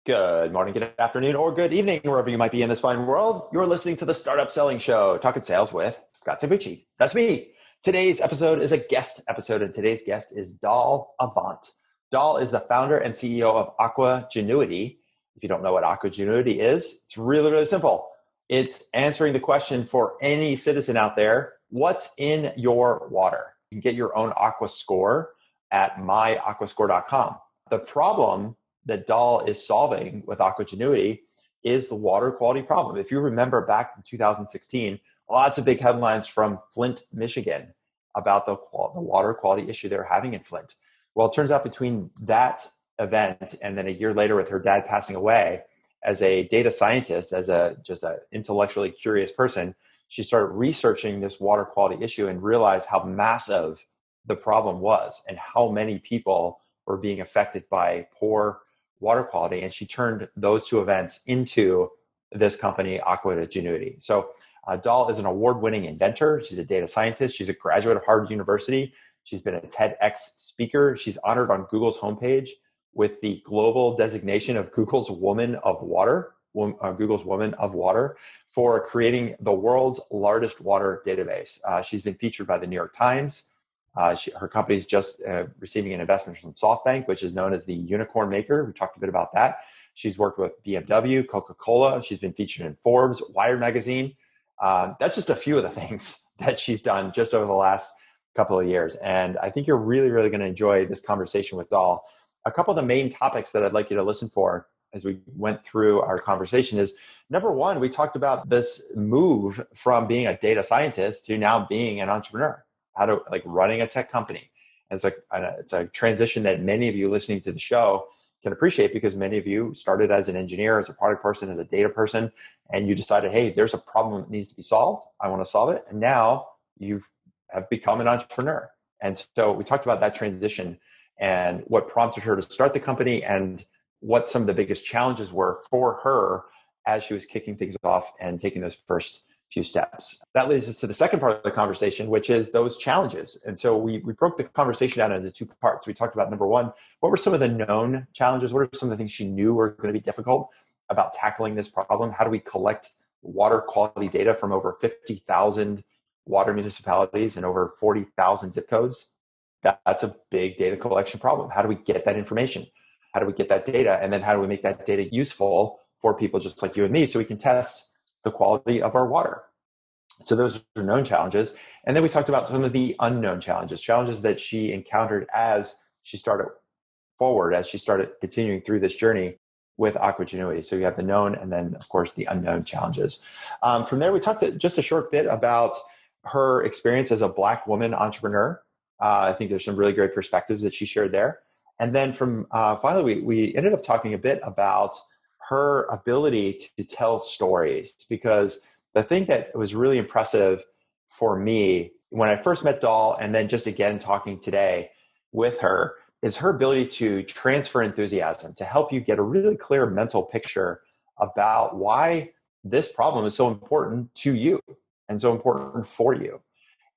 Good morning, good afternoon, or good evening, wherever you might be in this fine world. You're listening to the Startup Selling Show, talking sales with Scott Sambucci. That's me. Today's episode is a guest episode, and today's guest is Doll Avant. Doll is the founder and CEO of Aquagenuity. If you don't know what Aquagenuity is, it's really, really simple. It's answering the question for any citizen out there, what's in your water? You can get your own Aqua score at myaquascore.com. The problem that Doll is solving with Aquagenuity is the water quality problem. If you remember back in 2016, lots of big headlines from Flint, Michigan about the water quality issue they're having in Flint. Well, it turns out between that event and then a year later with her dad passing away, as a data scientist, as just an intellectually curious person, she started researching this water quality issue and realized how massive the problem was and how many people were being affected by poor water quality. And she turned those two events into this company, Aquagenuity. So Doll is an award-winning inventor. She's a data scientist. She's a graduate of Harvard University. She's been a TEDx speaker. She's honored on Google's homepage with the global designation of Google's Woman of Water, for creating the world's largest water database. She's been featured by the New York Times. Her company's just receiving an investment from SoftBank, which is known as the unicorn maker. We talked a bit about that. She's worked with BMW, Coca-Cola. She's been featured in Forbes, Wired magazine. That's just a few of the things that she's done just over the last couple of years. And I think you're really, really going to enjoy this conversation with Doll. A couple of the main topics that I'd like you to listen for as we went through our conversation is, number one, we talked about this move from being a data scientist to now being an entrepreneur. Running a tech company. It's a transition that many of you listening to the show can appreciate, because many of you started as an engineer, as a product person, as a data person, and you decided, hey, there's a problem that needs to be solved. I want to solve it. And now you have become an entrepreneur. And so we talked about that transition and what prompted her to start the company and what some of the biggest challenges were for her as she was kicking things off and taking those first few steps. That leads us to the second part of the conversation, which is those challenges. And so we broke the conversation down into two parts. We talked about, number one, what were some of the known challenges? What are some of the things she knew were going to be difficult about tackling this problem? How do we collect water quality data from over 50,000 water municipalities and over 40,000 zip codes? That's a big data collection problem. How do we get that information? How do we get that data? And then how do we make that data useful for people just like you and me so we can test the quality of our water? So those are known challenges. And then we talked about some of the unknown challenges that she encountered as she started continuing through this journey with Aquagenuity. So you have the known and then, of course, the unknown challenges. From there, we talked just a short bit about her experience as a Black woman entrepreneur. I think there's some really great perspectives that she shared there. And then finally, we ended up talking a bit about her ability to tell stories, because the thing that was really impressive for me when I first met Doll, and then just again talking today with her, is her ability to transfer enthusiasm, to help you get a really clear mental picture about why this problem is so important to you and so important for you.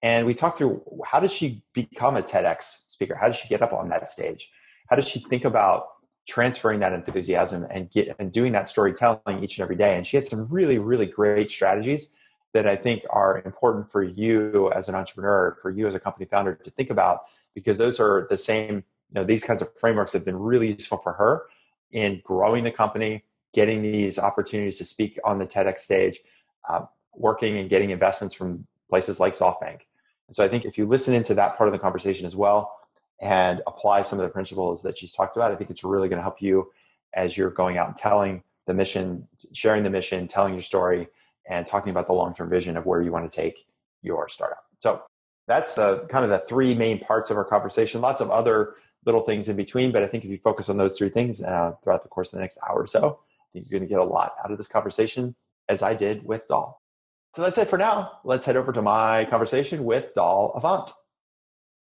And we talked through, how did she become a TEDx speaker? How did she get up on that stage? How did she think about transferring that enthusiasm and doing that storytelling each and every day? And she had some really, really great strategies that I think are important for you as an entrepreneur, for you as a company founder to think about, because those are the same, these kinds of frameworks have been really useful for her in growing the company, getting these opportunities to speak on the TEDx stage, working and getting investments from places like SoftBank. And so I think if you listen into that part of the conversation as well, and apply some of the principles that she's talked about, I think it's really going to help you as you're going out and telling the mission, sharing the mission, telling your story, and talking about the long-term vision of where you want to take your startup. So that's the three main parts of our conversation. Lots of other little things in between, but I think if you focus on those three things throughout the course of the next hour or so, I think you're going to get a lot out of this conversation, as I did with Doll. So that's it for now. Let's head over to my conversation with Doll Avant.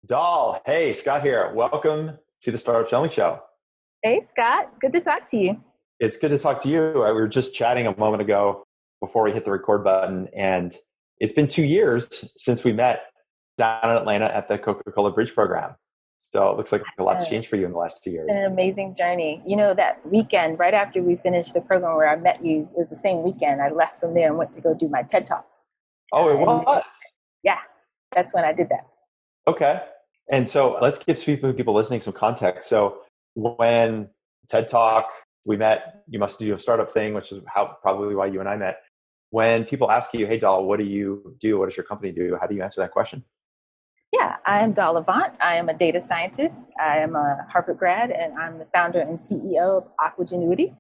Doll, hey, Scott here. Welcome to the Startup Selling Show. Hey, Scott. Good to talk to you. It's good to talk to you. We were just chatting a moment ago before we hit the record button, and it's been 2 years since we met down in Atlanta at the Coca-Cola Bridge program. So it looks like a lot's Uh, changed for you in the last 2 years. an amazing journey. You know, that weekend, right after we finished the program where I met you, was the same weekend. I left from there and went to go do my TED Talk. Oh, it And was. yeah, that's when I did that. Okay. And so let's give people listening some context. So when TED Talk, we met, you must do a startup thing, which is probably why you and I met. When people ask you, hey, Doll, what do you do? What does your company do? How do you answer that question? Yeah, I am Doll Avant. I am a data scientist. I am a Harvard grad, and I'm the founder and CEO of Aquagenuity.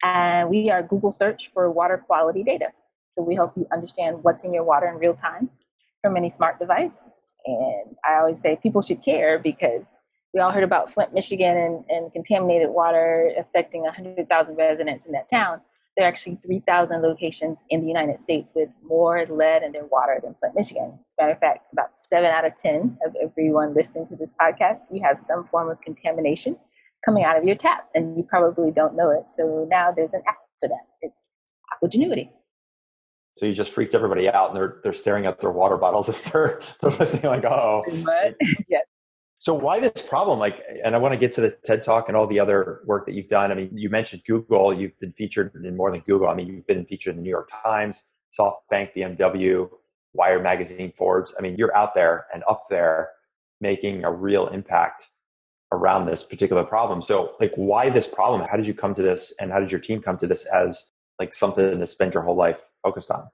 And we are Google search for water quality data. So we help you understand what's in your water in real time from any smart device. And I always say people should care because we all heard about Flint, Michigan and contaminated water affecting 100,000 residents in that town. There are actually 3,000 locations in the United States with more lead in their water than Flint, Michigan. As a matter of fact, about 7 out of 10 of everyone listening to this podcast, you have some form of contamination coming out of your tap, and you probably don't know it. So now there's an app for that. It's Aquagenuity. So you just freaked everybody out, and they're staring at their water bottles if they're listening like, oh. What? Yes. So why this problem? And I want to get to the TED Talk and all the other work that you've done. I mean, you mentioned Google. You've been featured in more than Google. I mean, you've been featured in the New York Times, SoftBank, BMW, Wired Magazine, Forbes. I mean, you're out there and up there making a real impact around this particular problem. So why this problem? How did you come to this? And how did your team come to this as something to spend your whole life focused on?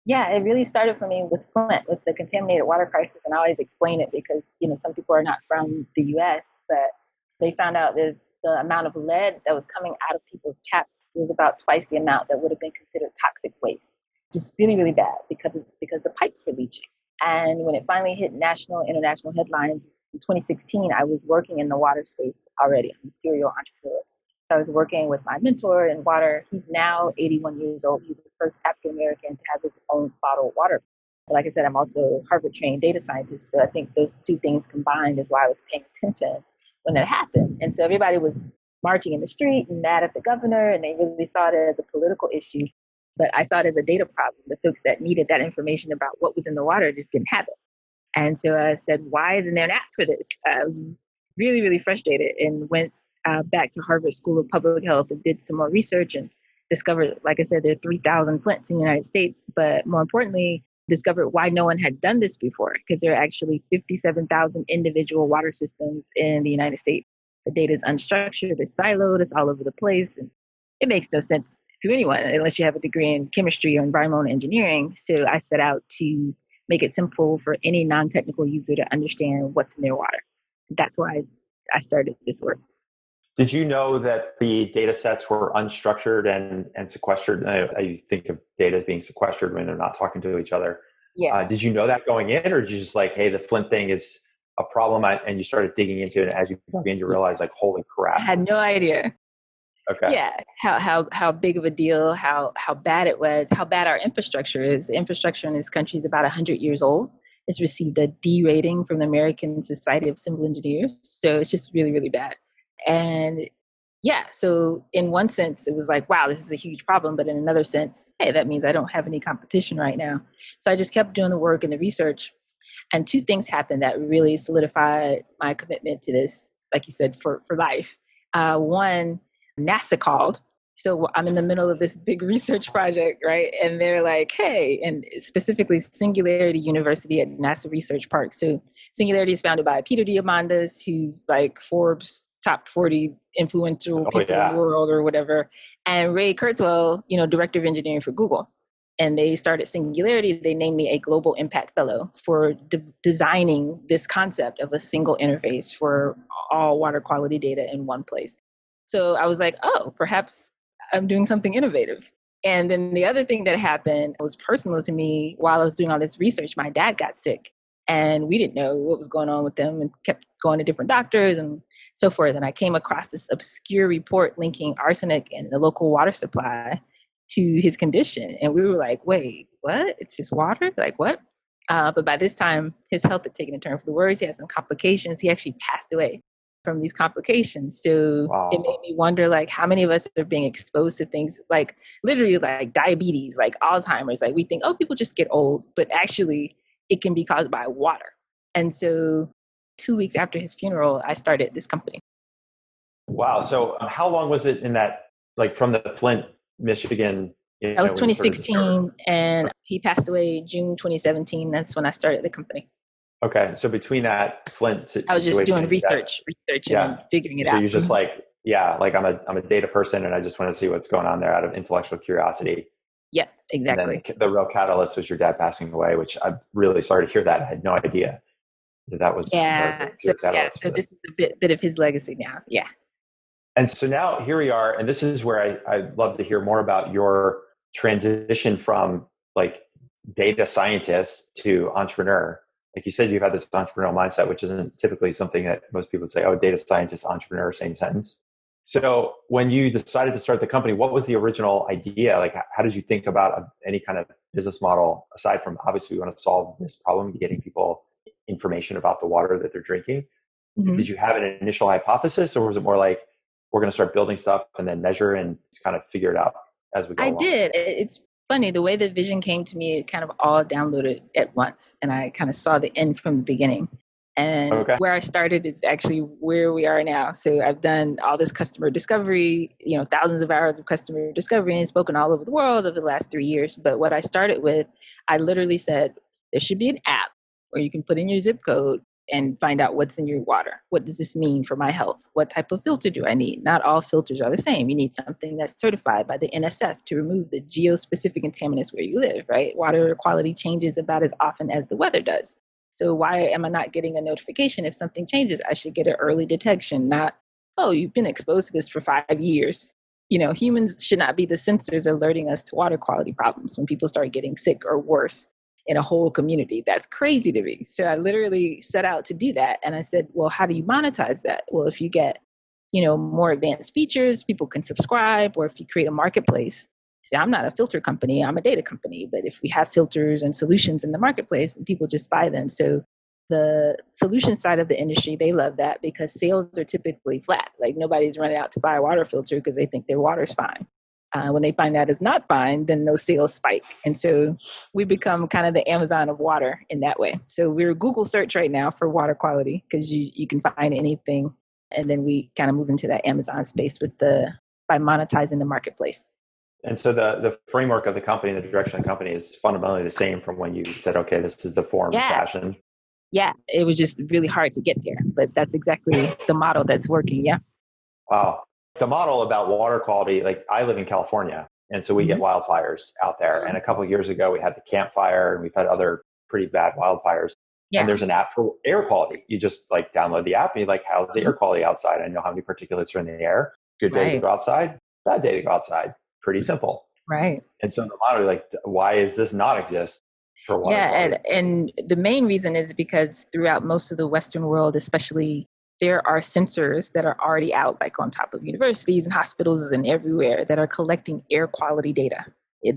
Yeah, it really started for me with Flint, with the contaminated water crisis. And I always explain it because, some people are not from the U.S., but they found out that the amount of lead that was coming out of people's taps was about twice the amount that would have been considered toxic waste. Just really, really bad because the pipes were leaching. And when it finally hit national, international headlines in 2016, I was working in the water space already. I'm a serial entrepreneur. I was working with my mentor in water. He's now 81 years old. He's the first African American to have his own bottled water. But like I said, I'm also a Harvard trained data scientist. So I think those two things combined is why I was paying attention when that happened. And so everybody was marching in the street and mad at the governor, and they really saw it as a political issue. But I saw it as a data problem. The folks that needed that information about what was in the water just didn't have it. And so I said, why isn't there an app for this? I was really, really frustrated and went back to Harvard School of Public Health and did some more research and discovered, like I said, there are 3,000 Flints in the United States, but more importantly, discovered why no one had done this before, because there are actually 57,000 individual water systems in the United States. The data is unstructured, it's siloed, it's all over the place, and it makes no sense to anyone unless you have a degree in chemistry or environmental engineering. So I set out to make it simple for any non-technical user to understand what's in their water. That's why I started this work. Did you know that the data sets were unstructured and sequestered? I think of data as being sequestered when they're not talking to each other. Yeah. Did you know that going in, or did you just hey, the Flint thing is a problem, and you started digging into it, and as you dug in, you realized holy crap. I had no idea. Okay. Yeah, how big of a deal, how bad it was, how bad our infrastructure is. The infrastructure in this country is about 100 years old. It's received a D rating from the American Society of Civil Engineers. So it's just really, really bad. And yeah, so in one sense, it was wow, this is a huge problem. But in another sense, hey, that means I don't have any competition right now. So I just kept doing the work and the research. And two things happened that really solidified my commitment to this, like you said, for life. One, NASA called. So I'm in the middle of this big research project, right? And they're like, hey, and specifically Singularity University at NASA Research Park. So Singularity is founded by Peter Diamandis, who's Forbes top 40 influential people in the world or whatever. And Ray Kurzweil, director of engineering for Google. And they started Singularity. They named me a Global Impact Fellow for designing this concept of a single interface for all water quality data in one place. So I was like, oh, perhaps I'm doing something innovative. And then the other thing that happened was personal to me. While I was doing all this research, my dad got sick and we didn't know what was going on with him and kept going to different doctors and so forth. And I came across this obscure report linking arsenic in the local water supply to his condition. And we were like, wait, what? It's his water? What? But by this time, his health had taken a turn for the worse. He had some complications. He actually passed away from these complications. So wow. It made me wonder, how many of us are being exposed to things literally diabetes, Alzheimer's. We think, oh, people just get old, but actually it can be caused by water. And so 2 weeks after his funeral, I started this company. Wow. So how long was it in that, like from the Flint, Michigan, That was when you sort of 2016, and he passed away June 2017. That's when I started the company. okay. So between that Flint I was just doing situation, research and yeah. then figuring it So out. you're just like, yeah, like I'm a data person and I just want to see what's going on there out of intellectual curiosity. Yeah, And then exactly. the real catalyst was your dad passing away, which I'm really sorry to hear that. I had no idea that was the Yeah. pure catalyst So for this. this is a bit of his legacy now. Yeah. And so now here we are, and this is where I'd love to hear more about your transition from like data scientist to entrepreneur. Like you said, you've had this entrepreneurial mindset, which isn't typically something that most people say, oh, data scientist, entrepreneur, same sentence. So when you decided to start the company, what was the original idea? Like, how did you think about any kind of business model aside from obviously we want to solve this problem, getting people information about the water that they're drinking? Mm-hmm. Did you have an initial hypothesis, or was it more like we're going to start building stuff and then measure and kind of figure it out as we go I along? did. It's funny, the way the vision came to me, it kind of all downloaded at once, and I kind of saw the end from the beginning. And Okay. where I started is actually where we are now. So I've done all this customer discovery, thousands of hours of customer discovery, and spoken all over the world over the last 3 years. But what I started with, I literally said there should be an app where you can put in your zip code and find out what's in your water. What does this mean for my health? What type of filter do I need? Not all filters are the same. You need something that's certified by the NSF to remove the geospecific contaminants where you live, right? Water quality changes about as often as the weather does. So why am I not getting a notification if something changes? I should get an early detection, not, oh, you've been exposed to this for 5 years. Humans should not be the sensors alerting us to water quality problems when people start getting sick or worse in a whole community. That's crazy to me. So I literally set out to do that. And I said, well, how do you monetize that? Well, if you get, more advanced features, people can subscribe, or if you create a marketplace. See, I'm not a filter company, I'm a data company. But if we have filters and solutions in the marketplace, people just buy them. So the solution side of the industry, they love that because sales are typically flat. Like nobody's running out to buy a water filter because they think their water's fine. When they find out it's not fine, then those sales spike. And so we become kind of the Amazon of water in that way. So we're Google search right now for water quality because you can find anything. And then we kind of move into that Amazon space by monetizing the marketplace. And so the framework of the company, the direction of the company is fundamentally the same from when you said, okay, this is the form, fashion. Yeah, it was just really hard to get there, but that's exactly the model that's working. Yeah. Wow. The model about water quality, like I live in California, and so we get wildfires out there. And a couple of years ago, we had the Camp Fire, and we've had other pretty bad wildfires. Yeah. And there's an app for air quality. You just like download the app and you're like, how's the air quality outside? I know how many particulates are in the air. Good day to go outside, bad day to go outside. Pretty simple. Right. And so the model, like, why does this not exist for water quality? And the main reason is because throughout most of the Western world, especially, there are sensors that are already out, like on top of universities and hospitals and everywhere, that are collecting air quality data.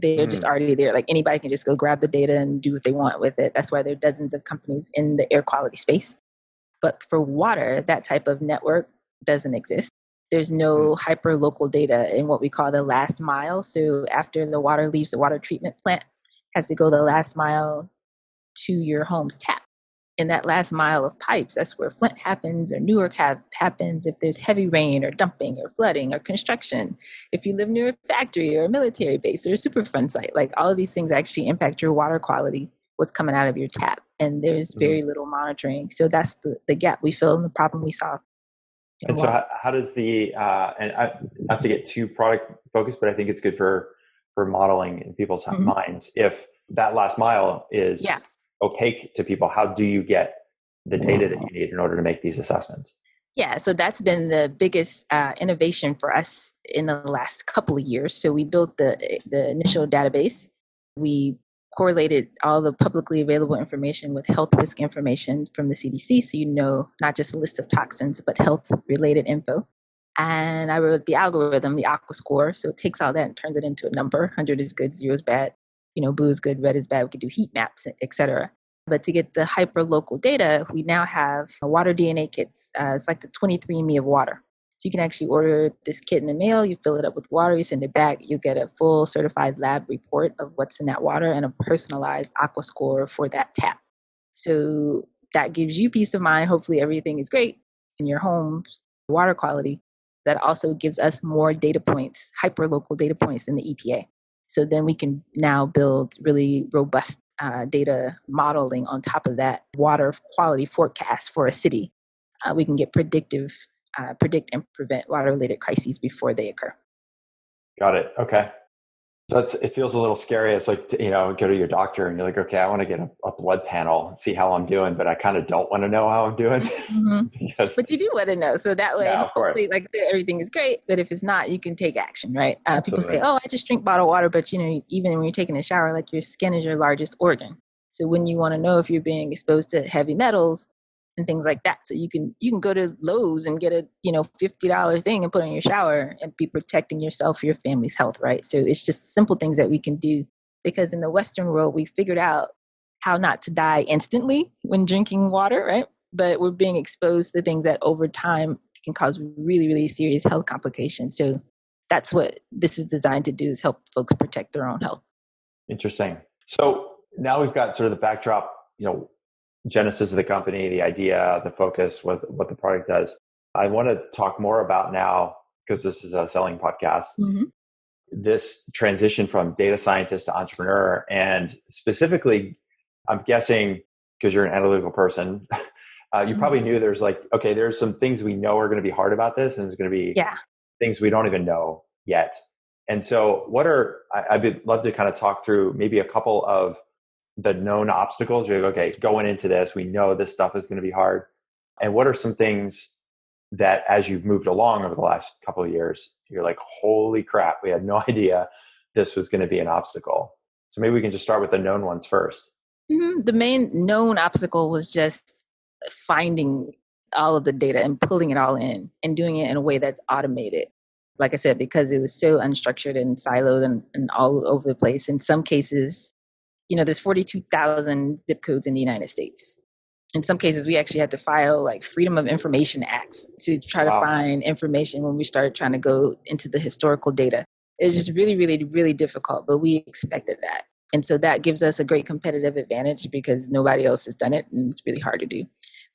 They're just already there. Like anybody can just go grab the data and do what they want with it. That's why there are dozens of companies in the air quality space. But for water, that type of network doesn't exist. There's no hyper local data in what we call the last mile. So after the water leaves the water treatment plant, it has to go the last mile to your home's tap. In that last mile of pipes, that's where Flint happens or Newark happens if there's heavy rain or dumping or flooding or construction. If you live near a factory or a military base or a Superfund site, like all of these things actually impact your water quality, what's coming out of your tap. And there's very little monitoring. So that's the gap we fill and the problem we solve. And so how does not to get too product focused, but I think it's good for modeling in people's minds. If that last mile is opaque to people, how do you get the data that you need in order to make these assessments? Yeah, so that's been the biggest innovation for us in the last couple of years. So we built the initial database. We correlated all the publicly available information with health risk information from the CDC. So not just a list of toxins, but health-related info. And I wrote the algorithm, the AquaScore. So it takes all that and turns it into a number. 100 is good, 0 is bad. Blue is good, red is bad. We could do heat maps, et cetera. But to get the hyper-local data, we now have water DNA kits. It's like the 23andMe of water. So you can actually order this kit in the mail. You fill it up with water. You send it back. You get a full certified lab report of what's in that water and a personalized AquaScore for that tap. So that gives you peace of mind. Hopefully everything is great in your home's water quality. That also gives us more data points, hyper-local data points in the EPA. So then we can now build really robust data modeling on top of that water quality forecast for a city. We can get predict and prevent water-related crises before they occur. Got it. Okay. So it feels a little scary. It's like, go to your doctor and you're like, okay, I want to get a blood panel and see how I'm doing, but I kind of don't want to know how I'm doing. But you do want to know. So that way, hopefully, like everything is great, but if it's not, you can take action, right? People say, oh, I just drink bottled water, but even when you're taking a shower, like your skin is your largest organ. So when you want to know if you're being exposed to heavy metals and things like that, so you can go to Lowe's and get a $50 thing and put in your shower and be protecting yourself or your family's health, right? So it's just simple things that we can do, because in the Western world we figured out how not to die instantly when drinking water, right? But we're being exposed to things that over time can cause really, really serious health complications. So that's what this is designed to do, is help folks protect their own health. Interesting. So now we've got sort of the backdrop, genesis of the company, the idea, the focus, what the product does. I want to talk more about now, because this is a selling podcast, this transition from data scientist to entrepreneur. And specifically, I'm guessing, because you're an analytical person, you probably knew there's there's some things we know are going to be hard about this, and there's going to be things we don't even know yet. And so I'd love to kind of talk through maybe a couple of the known obstacles. You're like, okay, going into this, we know this stuff is going to be hard. And what are some things that, as you've moved along over the last couple of years, you're like, holy crap, we had no idea this was going to be an obstacle. So maybe we can just start with the known ones first. The main known obstacle was just finding all of the data and pulling it all in and doing it in a way that's automated. Like I said, because it was so unstructured and siloed and all over the place. In some cases, there's 42,000 zip codes in the United States. In some cases, we actually had to file like Freedom of Information Acts to try to find information when we started trying to go into the historical data. It was just really, really, really difficult, but we expected that. And so that gives us a great competitive advantage, because nobody else has done it and it's really hard to do.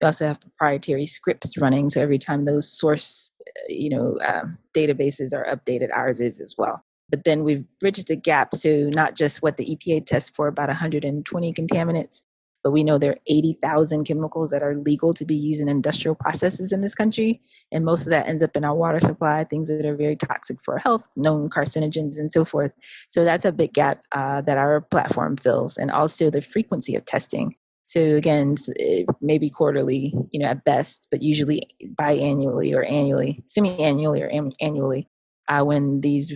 We also have proprietary scripts running. So every time those source, databases are updated, ours is as well. But then we've bridged the gap to not just what the EPA tests for, about 120 contaminants, but we know there are 80,000 chemicals that are legal to be used in industrial processes in this country. And most of that ends up in our water supply, things that are very toxic for our health, known carcinogens and so forth. So that's a big gap that our platform fills. And also the frequency of testing. So again, maybe quarterly, at best, but usually biannually or annually, semi-annually or annually, when these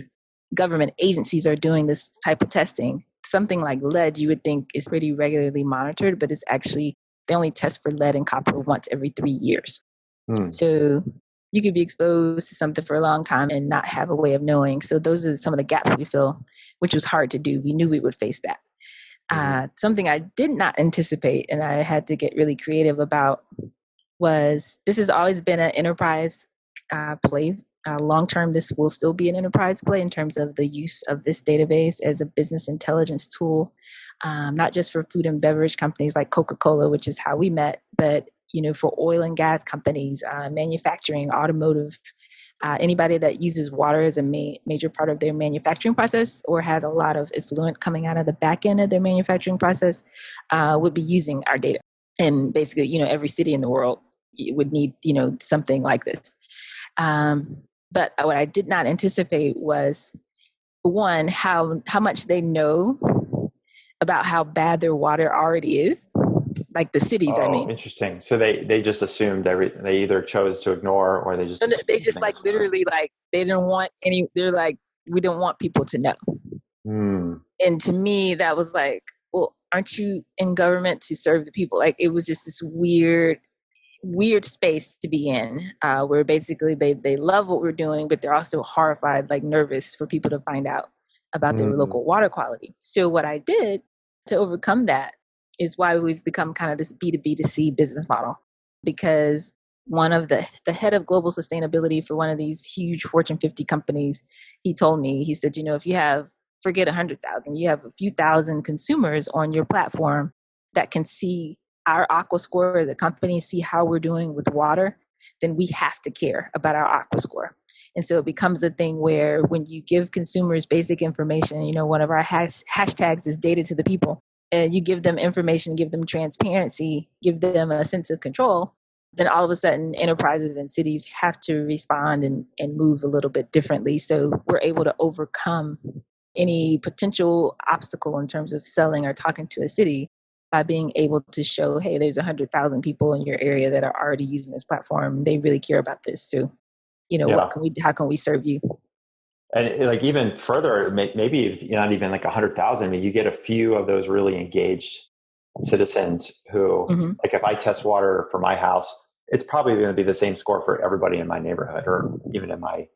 government agencies are doing this type of testing. Something like lead, you would think, is pretty regularly monitored, but it's actually, they only test for lead and copper once every 3 years. So you could be exposed to something for a long time and not have a way of knowing. So those are some of the gaps we feel, which was hard to do. We knew we would face that. Something I did not anticipate, and I had to get really creative about, was this has always been an enterprise play. Long term, this will still be an enterprise play in terms of the use of this database as a business intelligence tool, not just for food and beverage companies like Coca-Cola, which is how we met, but for oil and gas companies, manufacturing, automotive, anybody that uses water as a major part of their manufacturing process or has a lot of effluent coming out of the back end of their manufacturing process would be using our data. And basically, every city in the world would need, something like this. But what I did not anticipate was, one, how much they know about how bad their water already is, like the cities. Interesting. So they just assumed they either chose to ignore or they just literally like they didn't want any. They're like, we don't want people to know. And to me, that was like, well, aren't you in government to serve the people? Like, it was just this weird space to be in, where basically they love what we're doing, but they're also horrified, like nervous for people to find out about their local water quality. So what I did to overcome that is why we've become kind of this B2B2C business model, because one of the head of global sustainability for one of these huge Fortune 50 companies, he told me, he said, if you have, forget 100,000, you have a few thousand consumers on your platform that can see our aqua score as a company, see how we're doing with water, then we have to care about our aqua score. And so it becomes a thing where when you give consumers basic information, one of our hashtags is data to the people, and you give them information, give them transparency, give them a sense of control, then all of a sudden enterprises and cities have to respond and move a little bit differently. So we're able to overcome any potential obstacle in terms of selling or talking to a city by being able to show, hey, there's 100,000 people in your area that are already using this platform. They really care about this too. How can we serve you? And like even further, maybe it's not even like 100,000. I mean, you get a few of those really engaged citizens who, like if I test water for my house, it's probably going to be the same score for everybody in my neighborhood or even in my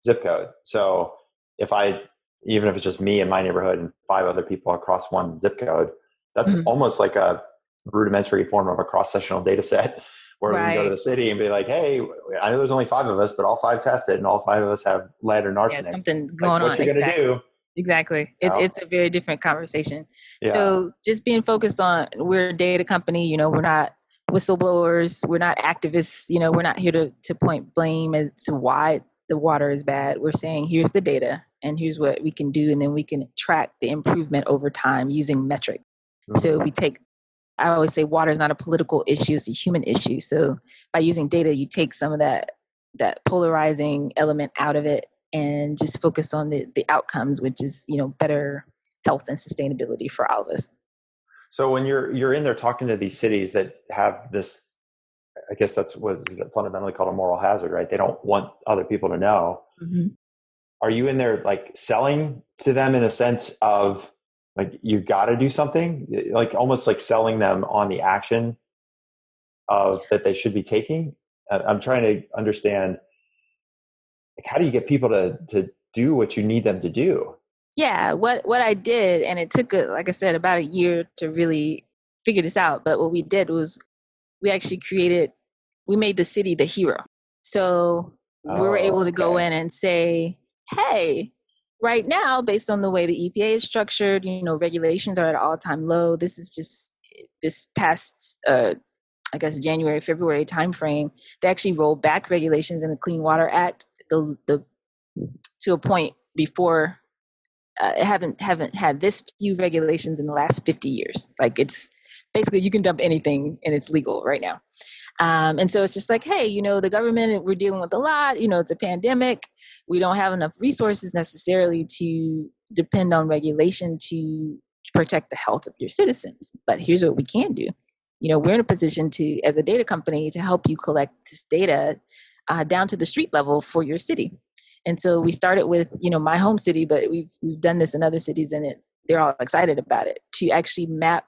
zip code. So even if it's just me in my neighborhood and 5 other people across one zip code, that's almost like a rudimentary form of a cross-sectional data set where we can go to the city and be like, hey, I know there's only 5 of us, but all 5 tested and all 5 of us have lead and arsenic. Yeah, something going on. What you going to do? Exactly. It's a very different conversation. Yeah. So just being focused on, we're a data company, we're not whistleblowers, we're not activists, we're not here to point blame as to why the water is bad. We're saying, here's the data and here's what we can do. And then we can track the improvement over time using metrics. So I always say water is not a political issue, it's a human issue. So by using data, you take some of that polarizing element out of it and just focus on the outcomes, which is, better health and sustainability for all of us. So when you're in there talking to these cities that have this, I guess that's what is fundamentally called a moral hazard, right? They don't want other people to know. Are you in there like selling to them in a sense of like, you got to do something, like almost like selling them on the action of that they should be taking? I'm trying to understand, like, how do you get people to do what you need them to do? Yeah, what I did, and it took, like I said, about a year to really figure this out. But what we did was we actually we made the city the hero. So we were able to go in and say, hey, right now, based on the way the EPA is structured, regulations are at an all-time low. This is just this past, I guess, January, February timeframe. They actually rolled back regulations in the Clean Water Act to a point before. Haven't had this few regulations in the last 50 years. Like, it's basically you can dump anything and it's legal right now. And so it's just like, hey, the government, we're dealing with a lot, it's a pandemic. We don't have enough resources necessarily to depend on regulation to protect the health of your citizens. But here's what we can do. We're in a position to, as a data company, to help you collect this data down to the street level for your city. And so we started with, my home city, but we've done this in other cities, and they're all excited about it, to actually map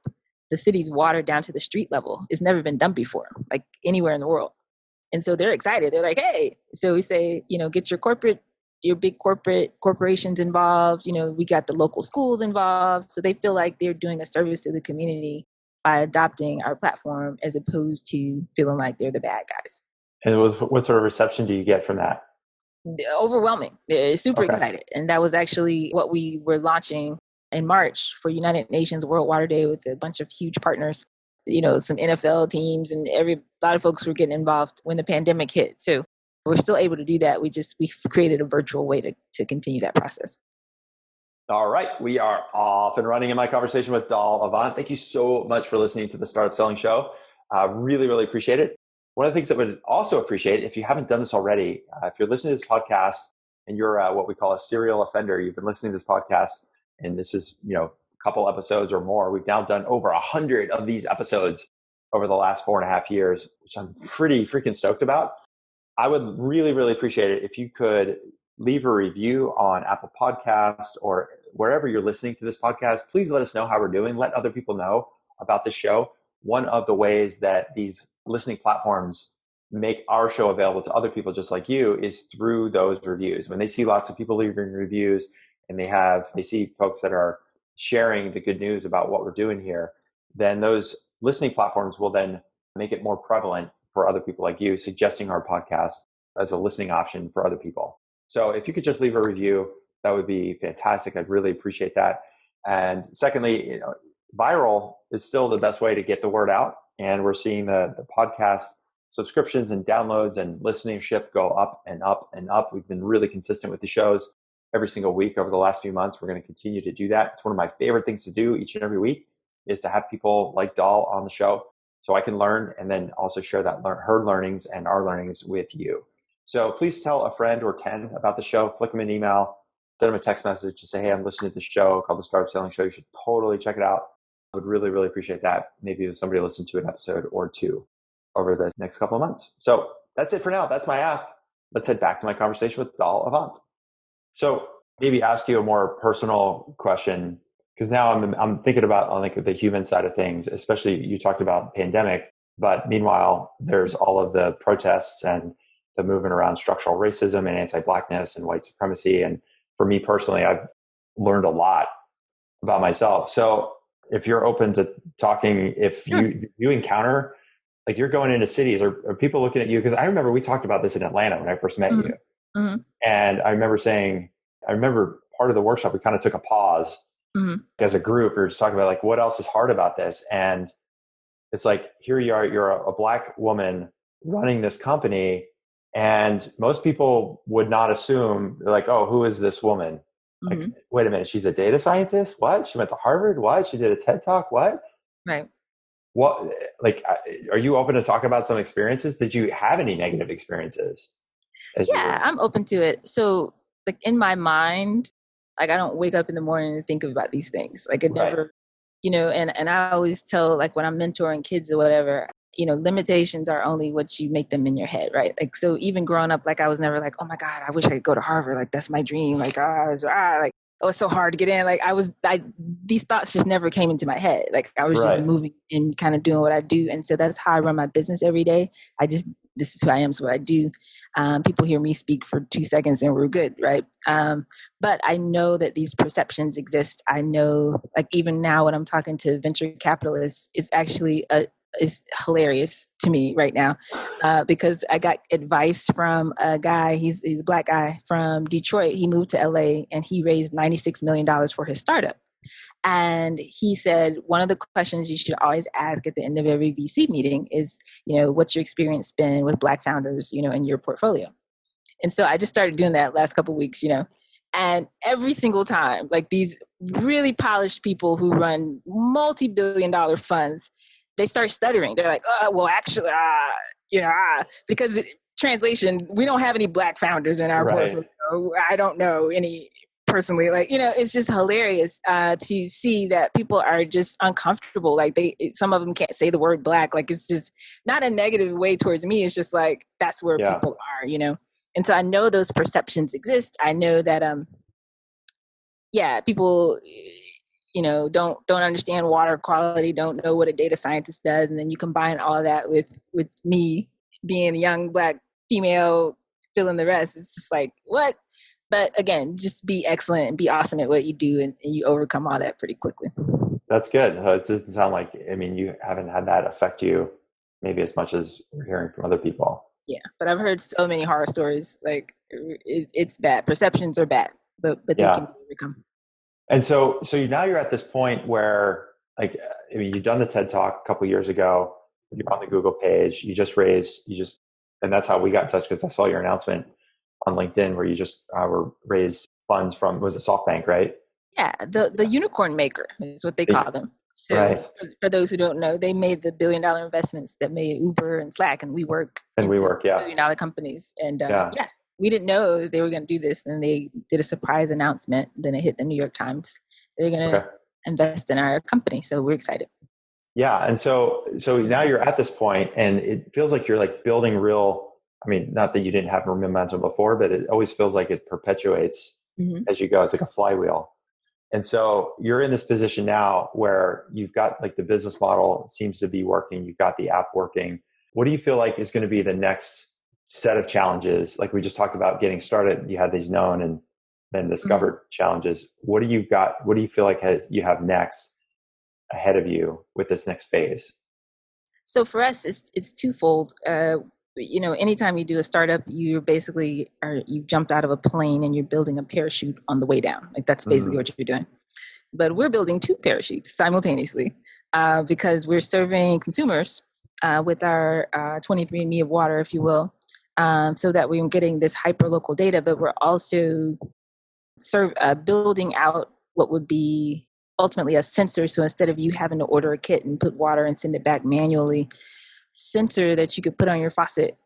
the city's water down to the street level. It's never been done before, like anywhere in the world. And so they're excited. They're like, hey, so we say, get your big corporations involved. We got the local schools involved. So they feel like they're doing a service to the community by adopting our platform, as opposed to feeling like they're the bad guys. And what sort of reception do you get from that? Overwhelming. They're super excited. And that was actually what we were launching in March for United Nations World Water Day with a bunch of huge partners, some NFL teams, and a lot of folks were getting involved when the pandemic hit. So we're still able to do that. We've created a virtual way to continue that process. All right. We are off and running in my conversation with Doll Avant. Thank you so much for listening to the Startup Selling Show. Really, really appreciate it. One of the things that I would also appreciate, if you haven't done this already, if you're listening to this podcast and you're what we call a serial offender, you've been listening to this podcast, and this is, a couple episodes or more. We've now done over 100 of these episodes over the last 4.5 years, which I'm pretty freaking stoked about. I would really, really appreciate it if you could leave a review on Apple Podcasts or wherever you're listening to this podcast. Please let us know how we're doing. Let other people know about this show. One of the ways that these listening platforms make our show available to other people just like you is through those reviews. When they see lots of people leaving reviews and they see folks that are sharing the good news about what we're doing here, then those listening platforms will then make it more prevalent for other people like you, suggesting our podcast as a listening option for other people. So if you could just leave a review, that would be fantastic. I'd really appreciate that. And secondly, viral is still the best way to get the word out. and we're seeing the podcast subscriptions and downloads and listenership go up and up and up. We've been really consistent with the shows every single week over the last few months. We're going to continue to do that. It's one of my favorite things to do each and every week is to have people like Doll on the show so I can learn and then also share her learnings and our learnings with you. So please tell a friend or 10 about the show. Flick them an email, send them a text message to say, hey, I'm listening to this show called The Startup Selling Show. You should totally check it out. I would really, really appreciate that. Maybe if somebody listened to an episode or two over the next couple of months. So that's it for now. That's my ask. Let's head back to my conversation with Doll Avant. So maybe ask you a more personal question, because now I'm thinking about on like the human side of things, especially you talked about pandemic, but meanwhile, there's all of the protests and the movement around structural racism and anti-Blackness and white supremacy. And for me personally, I've learned a lot about myself. So if you're open to talking, if you encounter, like you're going into cities or people looking at you, because I remember we talked about this in Atlanta when I first met you. Mm-hmm. And I remember part of the workshop, we kind of took a pause as a group. We were just talking about like, what else is hard about this? And it's like, here you are, you're a Black woman running this company. And most people would not assume, they're like, oh, who is this woman? Like, wait a minute, she's a data scientist? What? She went to Harvard? What? She did a TED Talk? What? Right. What? Like, are you open to talk about some experiences? Did you have any negative experiences? Yeah, I'm open to it. So, like in my mind, like I don't wake up in the morning and think about these things. Like it never, and I always tell, like when I'm mentoring kids or whatever, limitations are only what you make them in your head, right? Like, so even growing up, like I was never like, oh my God, I wish I could go to Harvard. Like that's my dream. Like, like, oh, it's so hard to get in. Like these thoughts just never came into my head. Like I was just moving and kind of doing what I do. And so that's how I run my business every day. This is who I am. So what I do. People hear me speak for 2 seconds and we're good, right? But I know that these perceptions exist. I know, like even now when I'm talking to venture capitalists, it's actually is hilarious to me right now because I got advice from a guy, he's a Black guy from Detroit. He moved to LA and he raised $96 million for his startup. And he said, one of the questions you should always ask at the end of every VC meeting is, what's your experience been with Black founders, in your portfolio? And so I just started doing that last couple of weeks, and every single time, like these really polished people who run multi-billion-dollar funds, they start stuttering. They're like, well, actually, because translation, we don't have any Black founders in our portfolio. I don't know any personally. Like, it's just hilarious to see that people are just uncomfortable. Like some of them can't say the word Black. Like it's just not a negative way towards me. It's just like, that's where people are, And so I know those perceptions exist. I know that, people, don't understand water quality, don't know what a data scientist does. And then you combine all of that with me being a young Black female, filling the rest. It's just like, what? But again, just be excellent and be awesome at what you do. And you overcome all that pretty quickly. That's good. It doesn't sound like, you haven't had that affect you maybe as much as we're hearing from other people. Yeah. But I've heard so many horror stories. Like it's bad. Perceptions are bad, but they can be overcome. And so now you're at this point where, like, you've done the TED Talk a couple of years ago. You're on the Google page. And that's how we got in touch because I saw your announcement on LinkedIn where you just raised funds from, was it SoftBank, right? Yeah, the unicorn maker is what they call them. So for those who don't know, they made the $1 billion investments that made Uber and Slack and WeWork. $1 billion companies. And we didn't know they were going to do this. And they did a surprise announcement. Then it hit the New York Times. They're going to invest in our company. So we're excited. Yeah. And so now you're at this point and it feels like you're like building not that you didn't have momentum before, but it always feels like it perpetuates as you go. It's like a flywheel. And so you're in this position now where you've got like the business model seems to be working. You've got the app working. What do you feel like is going to be the next set of challenges? Like we just talked about getting started, you had these known and then discovered challenges. What do you got? What do you feel like you have next ahead of you with this next phase? So for us, it's twofold. Anytime you do a startup, you jumped out of a plane and you're building a parachute on the way down. Like that's basically what you're doing. But we're building 2 parachutes simultaneously. because we're serving consumers with our 23andMe of water, if you will, so that we're getting this hyper local data, but we're also building out what would be ultimately a sensor. So instead of you having to order a kit and put water and send it back manually, sensor that you could put on your faucet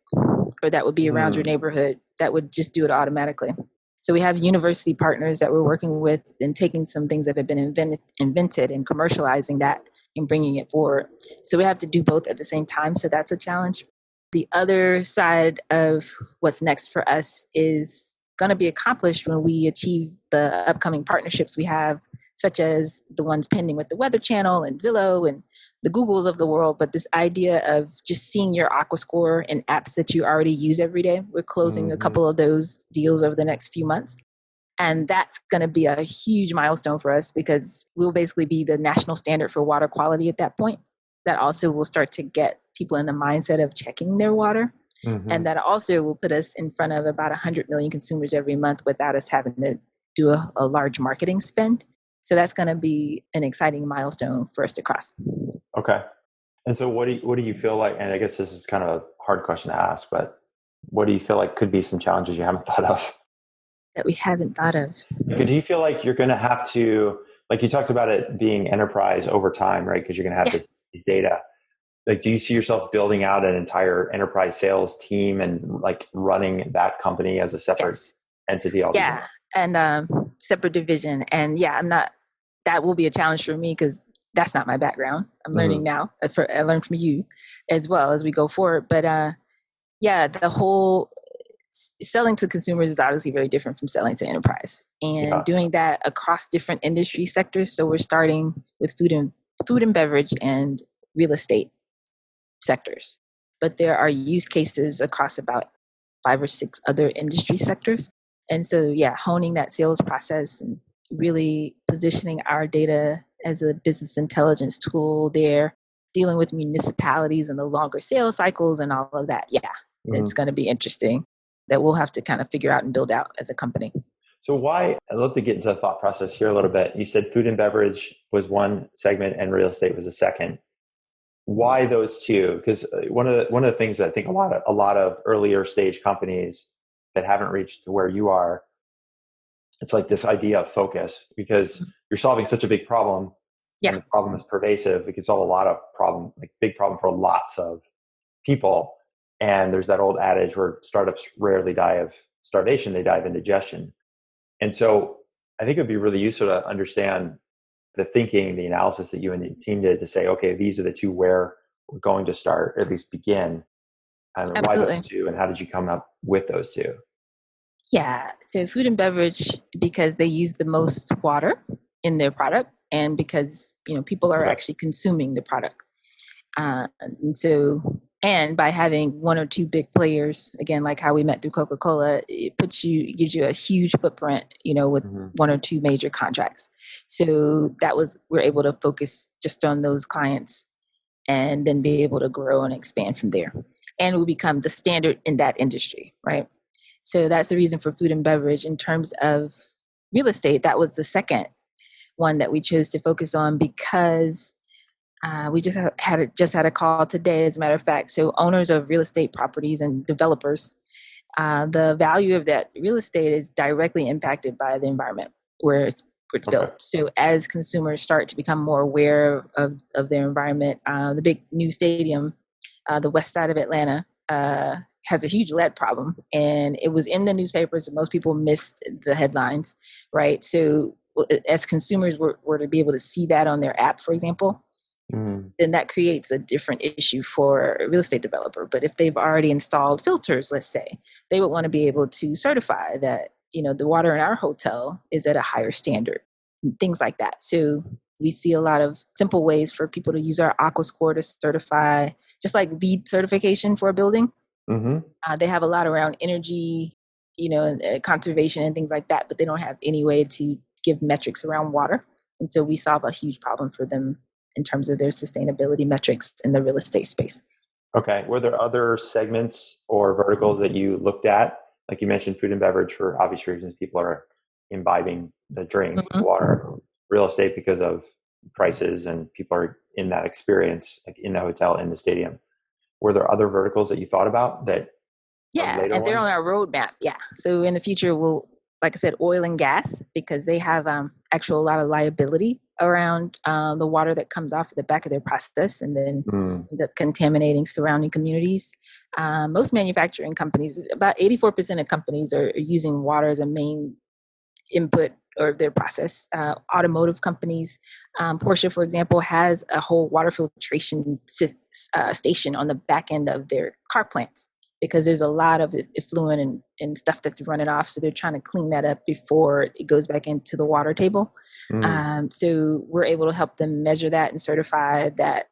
or that would be around your neighborhood that would just do it automatically. So we have university partners that we're working with and taking some things that have been invented and commercializing that and bringing it forward. So we have to do both at the same time. So that's a challenge. The other side of what's next for us is going to be accomplished when we achieve the upcoming partnerships we have, such as the ones pending with the Weather Channel and Zillow and the Googles of the world. But this idea of just seeing your aqua score in apps that you already use every day, we're closing a couple of those deals over the next few months. And that's going to be a huge milestone for us because we'll basically be the national standard for water quality at that point. That also will start to get people in the mindset of checking their water. And that also will put us in front of about 100 million consumers every month without us having to do a large marketing spend. So that's going to be an exciting milestone for us to cross. Okay. And so what do you feel like, and I guess this is kind of a hard question to ask, but what do you feel like could be some challenges you haven't thought of? That we haven't thought of. Do you feel like you're going to have to, like you talked about it being enterprise over time, right? Because you're going to have these data. Like, do you see yourself building out an entire enterprise sales team and like running that company as a separate entity altogether? And separate division. And that will be a challenge for me because that's not my background. I'm learning now. I learned from you as well as we go forward. But the whole selling to consumers is obviously very different from selling to enterprise, and doing that across different industry sectors. So we're starting with food and beverage and real estate sectors, but there are use cases across about 5 or 6 other industry sectors. And so, honing that sales process and really positioning our data as a business intelligence tool there, dealing with municipalities and the longer sales cycles and all of that. It's going to be interesting that we'll have to kind of figure out and build out as a company. So I'd love to get into the thought process here a little bit. You said food and beverage was one segment and real estate was a second. Why those two? Because one of the things that I think a lot of earlier stage companies that haven't reached to where you are, it's like this idea of focus, because you're solving such a big problem. And the problem is pervasive. It can solve a lot of problem, like big problem for lots of people. And there's that old adage where startups rarely die of starvation; they die of indigestion. And so I think it would be really useful to understand the thinking, the analysis that you and the team did to say, okay, these are the two where we're going to start, or at least begin. And why those two, and how did you come up with those two? Yeah, so food and beverage, because they use the most water in their product, and because people are actually consuming the product. And by having 1 or 2 big players, again, like how we met through Coca-Cola, it gives you a huge footprint, with 1 or 2 major contracts. So we're able to focus just on those clients and then be able to grow and expand from there. And we'll become the standard in that industry, right? So that's the reason for food and beverage. In terms of real estate, that was the second one that we chose to focus on because we just had a call today, as a matter of fact. So owners of real estate properties and developers, the value of that real estate is directly impacted by the environment where it's built. So as consumers start to become more aware of their environment, the big new stadium, the west side of Atlanta, has a huge lead problem. And it was in the newspapers, and most people missed the headlines, right? So as consumers were to be able to see that on their app, for example, then that creates a different issue for a real estate developer. But if they've already installed filters, let's say, they would want to be able to certify that, the water in our hotel is at a higher standard, things like that. So we see a lot of simple ways for people to use our Aqua Score to certify, just like LEED certification for a building. They have a lot around energy, conservation and things like that, but they don't have any way to give metrics around water. And so we solve a huge problem for them in terms of their sustainability metrics in the real estate space. Okay. Were there other segments or verticals that you looked at? Like you mentioned food and beverage for obvious reasons. People are imbibing the drink, water, real estate because of prices and people are in that experience, like in the hotel, in the stadium. Were there other verticals that you thought about that are Yeah, later and they're on ones? our roadmap. Yeah. So in the future, we'll, like I said, oil and gas, because they have actual a lot of liability around the water that comes off the back of their process and then Mm. ends up contaminating surrounding communities. Most manufacturing companies, about 84% of companies are using water as a main input or their process. Automotive companies, Porsche, for example, has a whole water filtration station on the back end of their car plants because there's a lot of effluent and stuff that's running off. So they're trying to clean that up before it goes back into the water table. Mm. So we're able to help them measure that and certify that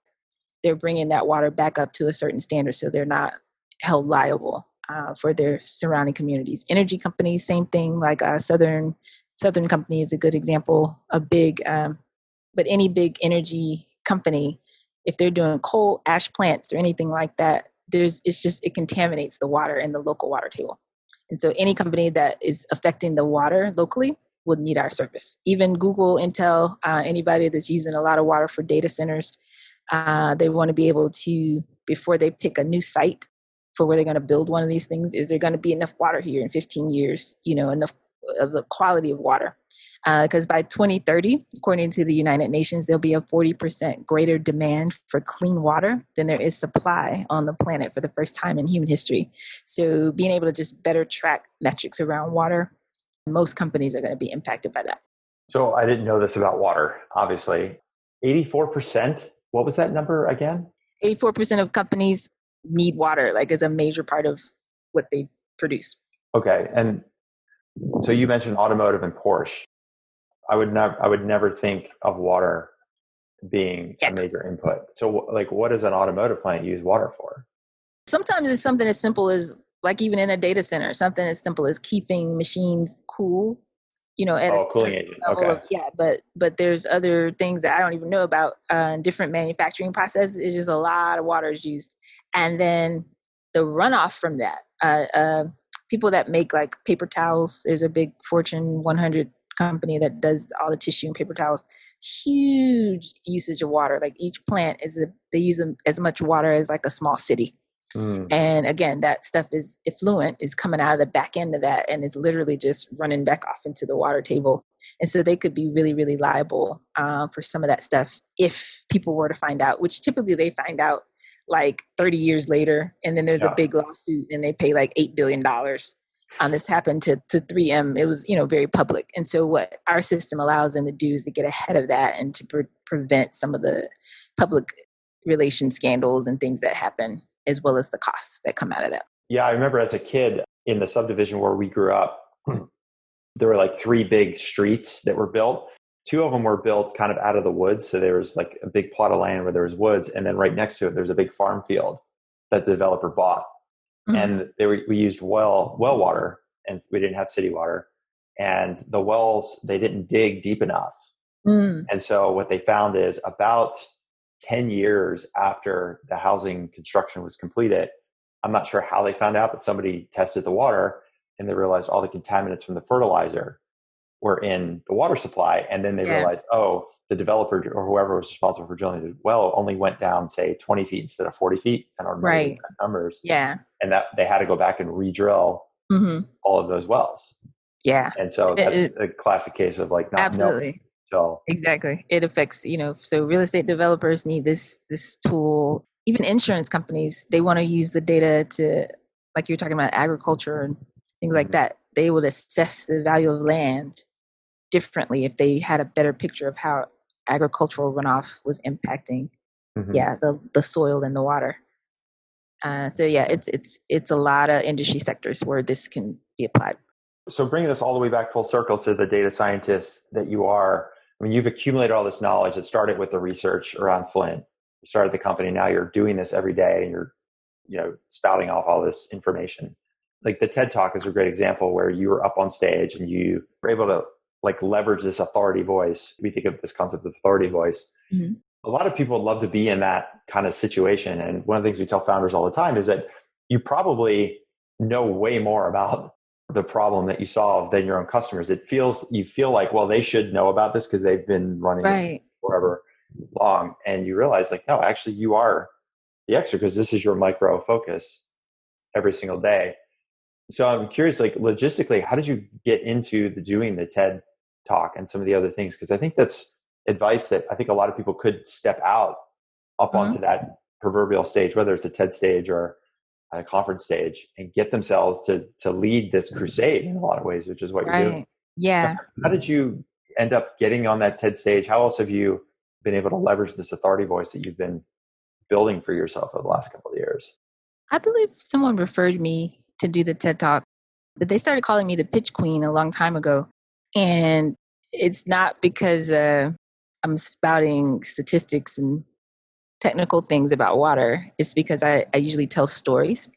they're bringing that water back up to a certain standard so they're not held liable for their surrounding communities. Energy companies, same thing, like Southern Company is a good example, a big, but any big energy company, if they're doing coal ash plants or anything like that, it contaminates the water in the local water table. And so any company that is affecting the water locally would need our service. Even Google, Intel, anybody that's using a lot of water for data centers, they want to be able to, before they pick a new site for where they're going to build one of these things, is there going to be enough water here in 15 years, enough of the quality of water. Because by 2030, according to the United Nations, there'll be a 40% greater demand for clean water than there is supply on the planet for the first time in human history. So being able to just better track metrics around water, most companies are going to be impacted by that. So I didn't know this about water, obviously. 84%? What was that number again? 84% of companies need water, like as a major part of what they produce. Okay. And so you mentioned automotive and Porsche. I would never think of water being a Yeah. major input. So like what does an automotive plant use water for? Sometimes it's something as simple as, like even in a data center, something as simple as keeping machines cool, at a Oh, cooling certain agent. level Okay. of, yeah, but there's other things that I don't even know about. Different manufacturing processes, it's just a lot of water is used. And then the runoff from that, people that make like paper towels, there's a big Fortune 100 company that does all the tissue and paper towels, huge usage of water. Like each plant they use as much water as like a small city. Mm. And again, that stuff is effluent, is coming out of the back end of that, and it's literally just running back off into the water table. And so they could be really, really liable for some of that stuff if people were to find out, which typically they find out like 30 years later, and then there's a Yeah. big lawsuit and they pay like $8 billion. This happened to 3M. It was, very public. And so what our system allows them to do is to get ahead of that and to prevent some of the public relation scandals and things that happen, as well as the costs that come out of that. Yeah, I remember as a kid in the subdivision where we grew up, there were like three big streets that were built. Two of them were built kind of out of the woods. So there was like a big plot of land where there was woods. And then right next to it, there's a big farm field that the developer bought. Mm-hmm. And we used well water, and we didn't have city water. And the wells, they didn't dig deep enough. Mm. And so what they found is about 10 years after the housing construction was completed, I'm not sure how they found out, but somebody tested the water and they realized all the contaminants from the fertilizer were in the water supply. And then they realized, oh, the developer or whoever was responsible for drilling the well only went down, say, 20 feet instead of 40 feet. I don't remember the exact numbers. Yeah. And that they had to go back and re-drill all of those wells. Yeah. And so that's a classic case of like not absolutely knowing. So exactly, it affects, so real estate developers need this tool. Even insurance companies, they want to use the data to, like you're talking about, agriculture and things like that. They would assess the value of land differently if they had a better picture of how agricultural runoff was impacting the soil and the water. So yeah, it's a lot of industry sectors where this can be applied. So bringing this all the way back full circle to the data scientist that you are, I mean, you've accumulated all this knowledge. It started with the research around Flint. You started the company. Now you're doing this every day and you're, spouting off all this information. Like the TED Talk is a great example where you were up on stage and you were able to like leverage this authority voice. We think of this concept of authority voice. Mm-hmm. A lot of people would love to be in that kind of situation. And one of the things we tell founders all the time is that you probably know way more about the problem that you solve than your own customers. You feel like, well, they should know about this because they've been running this forever long. And you realize like, no, actually you are the extra because this is your micro focus every single day. So I'm curious, like logistically, how did you get into doing the TED talk and some of the other things? Because I think that's advice that I think a lot of people could step out up onto that proverbial stage, whether it's a TED stage or a conference stage, and get themselves to lead this crusade in a lot of ways, which is what you're doing. Yeah. How did you end up getting on that TED stage? How else have you been able to leverage this authority voice that you've been building for yourself over the last couple of years? I believe someone referred me to do the TED Talk, but they started calling me the pitch queen a long time ago. And it's not because I'm spouting statistics and technical things about water. It's because I usually tell stories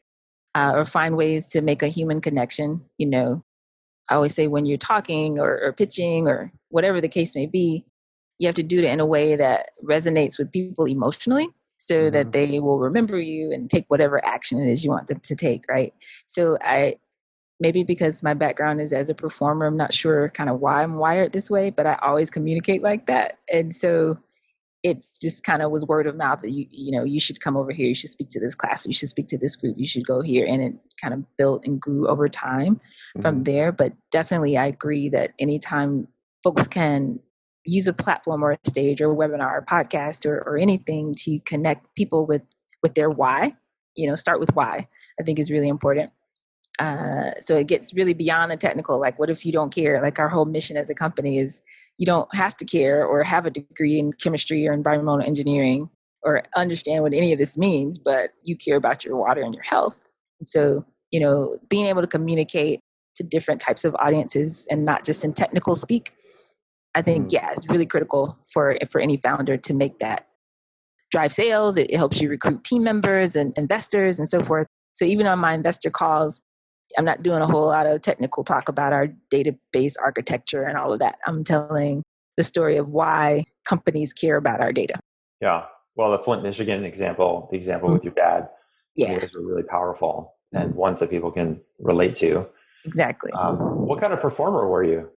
or find ways to make a human connection. You know, I always say when you're talking or pitching or whatever the case may be, you have to do it in a way that resonates with people emotionally so that they will remember you and take whatever action it is you want them to take, right? So maybe because my background is as a performer, I'm not sure kind of why I'm wired this way, but I always communicate like that. And so it just kind of was word of mouth that you should come over here, you should speak to this class, you should speak to this group, you should go here, and it kind of built and grew over time from there. But definitely I agree that anytime folks can use a platform or a stage or a webinar or podcast or anything to connect people with their why, start with why, I think is really important. So it gets really beyond the technical. Like, what if you don't care? Like, our whole mission as a company is you don't have to care or have a degree in chemistry or environmental engineering or understand what any of this means, but you care about your water and your health. And so, being able to communicate to different types of audiences and not just in technical speak, I think, it's really critical for any founder to make that drive sales. It helps you recruit team members and investors and so forth. So even on my investor calls, I'm not doing a whole lot of technical talk about our database architecture and all of that. I'm telling the story of why companies care about our data. Yeah. Well, the Flint, Michigan example, the example with your dad, those are really powerful and ones that people can relate to. Exactly. What kind of performer were you?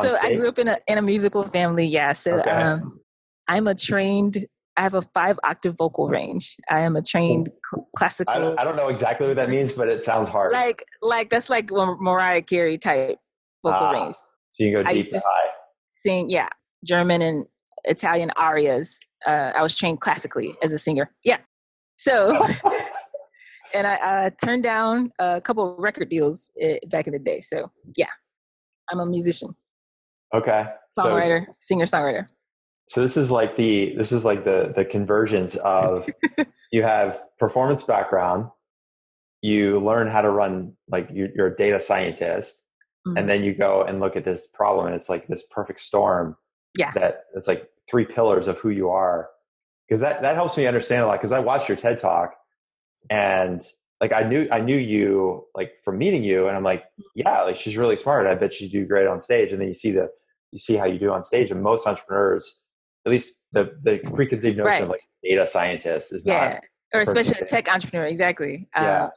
So I grew up in a musical family. Yeah. So I have a 5-octave vocal range. I am a trained classical. I don't know exactly what that means, but it sounds hard. Like that's like Mariah Carey type vocal range. So you go deep to high. Sing, German and Italian arias. I was trained classically as a singer. Yeah. So, and I turned down a couple of record deals back in the day. So yeah, I'm a musician. Okay. Songwriter, singer-songwriter. So this is like the convergence of you have performance background, you learn how to run, like you're a data scientist, and then you go and look at this problem, and it's like this perfect storm. Yeah. That it's like 3 pillars of who you are. Because that helps me understand a lot. Because I watched your TED Talk, and like I knew you like from meeting you, and I'm like, yeah, like she's really smart. I bet she'd do great on stage. And then you see how you do on stage, and most entrepreneurs, at least the preconceived notion of like data scientist is not. Or especially a tech entrepreneur. Exactly. Yeah.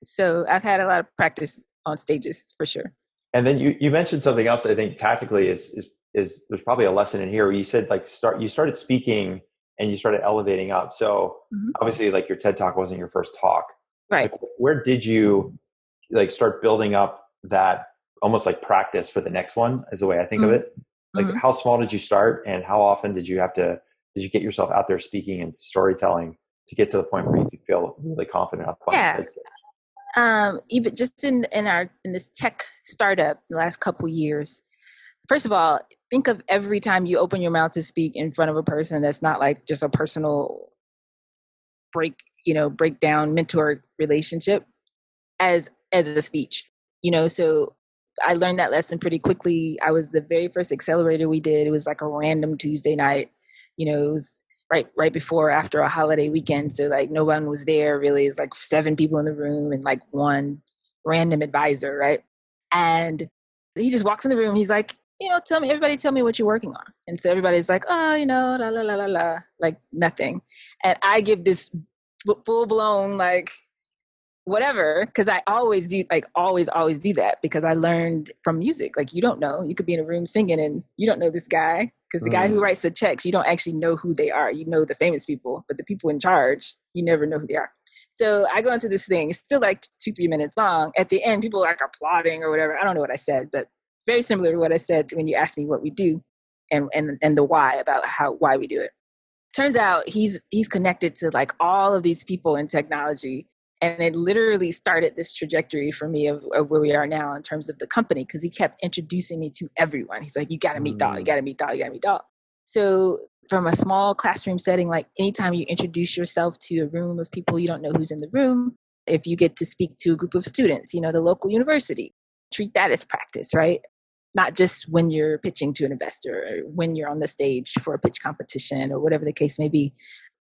So I've had a lot of practice on stages for sure. And then you mentioned something else that I think tactically is there's probably a lesson in here where you said like you started speaking and you started elevating up. So obviously like your TED Talk wasn't your first talk. Right. Like, where did you like start building up that almost like practice for the next one is the way I think of it. Like how small did you start and how often did you get yourself out there speaking and storytelling to get to the point where you could feel really confident up on the stage? Even just in this tech startup the last couple years, first of all, think of every time you open your mouth to speak in front of a person that's not like just a personal breakdown mentor relationship as a speech, so I learned that lesson pretty quickly. I was the very first accelerator we did. It was like a random Tuesday night, it was right before or after a holiday weekend. So like no one was there really. It's like 7 people in the room and like one random advisor. Right. And he just walks in the room. He's like, tell me what you're working on. And so everybody's like, oh, la, la, la, la, la, like nothing. And I give this full blown, like, whatever, because I always do that because I learned from music. Like, you don't know, you could be in a room singing and you don't know this guy because the guy who writes the checks, you don't actually know who they are. You know the famous people, but the people in charge, you never know who they are. So I go into this thing. It's still like 2-3 minutes long. At the end, people are like applauding or whatever. I don't know what I said, but very similar to what I said when you asked me what we do and the why, about why we do it. Turns out he's connected to like all of these people in technology. And it literally started this trajectory for me of where we are now in terms of the company, because he kept introducing me to everyone. He's like, you got to meet Doll, you got to meet Doll, you got to meet Doll. So from a small classroom setting, like anytime you introduce yourself to a room of people, you don't know who's in the room. If you get to speak to a group of students, the local university, treat that as practice, right? Not just when you're pitching to an investor or when you're on the stage for a pitch competition or whatever the case may be,